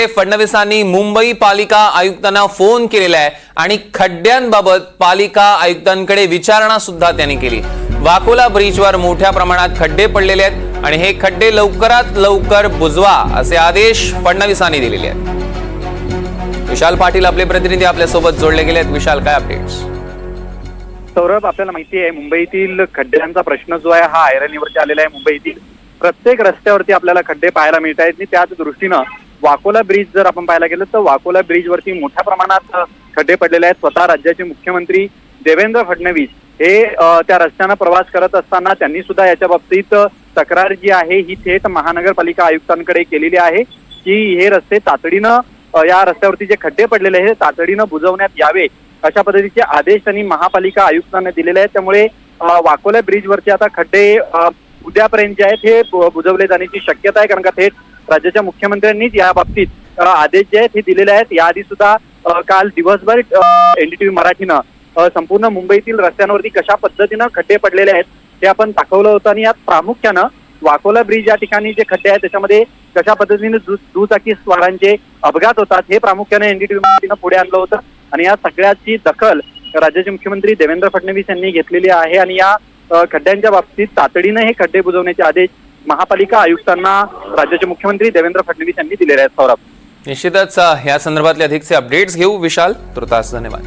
फडणवीसांनी मुंबई पालिका आयुक्तांना फोन केलेला आहे आणि खड्ड्यांबाबत पालिका आयुक्तांकडे विचारणा सुद्धा त्यांनी केली। वाकोला ब्रिजवर मोठ्या प्रमाणात खड्डे पडलेले आहेत आणि हे खड्डे लवकरात लवकर बुजवा असे आदेश फडणवीसांनी दिलेले आहेत। विशाल पाटील आपले प्रतिनिधी आपल्या सोबत जोडले गेले आहेत। विशाल, काय अपडेट्स? सौरभ, आपल्याला माहिती आहे मुंबईतील खड्ड्यांचा प्रश्न जो आहे हा ऐरणीवरती आलेला आहे। मुंबईतील प्रत्येक रस्त्यावरती आपल्याला खड्डे पाहायला मिळत आहेत आणि त्याच दृष्टीनं वाकोला ब्रिज जर आपण पाहायला गेलं तर वाकोला ब्रिजवरती मोठ्या प्रमाणात खड्डे पडलेले आहेत। स्वतः राज्याचे मुख्यमंत्री देवेंद्र फडणवीस हे त्या रस्त्यानं प्रवास करत असताना त्यांनी सुद्धा याच्या बाबतीत तक्रार जी आहे ही थेट महानगरपालिका आयुक्तांकडे केलेली आहे की हे रस्ते तातडीनं या रस्त्यावरती जे खड्डे पडलेले आहेत तातडीनं बुजवण्यात यावे अशा पद्धतीचे आदेश त्यांनी महापालिका आयुक्तांना दिलेले आहेत। त्यामुळे वाकोला ब्रिजवरती आता खड्डे उद्यापर्यंत जे आहेत हे बुजवले जाण्याची शक्यता आहे, कारण का थेट राज्याच्या मुख्यमंत्र्यांनीच या बाबतीत आदेश जे आहेत हे दिलेले आहेत। याआधी सुद्धा काल दिवसभर एनडीटीव्ही मराठीनं संपूर्ण मुंबईतील रस्त्यांवरती कशा पद्धतीनं खड्डे पडलेले आहेत हे आपण दाखवलं होतं आणि यात प्रामुख्यानं वाकोला ब्रिज या ठिकाणी जे खड्डे आहेत त्याच्यामध्ये कशा पद्धतीने दुचाकी स्वारांचे अपघात होतात हे प्रामुख्याने एनडीटीव्ही मराठीनं पुढे आणलं होतं आणि या सगळ्याची दखल राज्याचे मुख्यमंत्री देवेंद्र फडणवीस यांनी घेतलेली आहे आणि या खड्ड्यांच्या बाबतीत तातडीने हे खड्डे बुजवण्याचे आदेश महापालिका आयुक्तांना राज्याचे मुख्यमंत्री देवेंद्र फडणवीस यांनी दिलेले आहेत। सौरभ, निश्चितच या संदर्भातले अधिकचे अपडेट्स घेऊ। विशाल, तुर्तास धन्यवाद।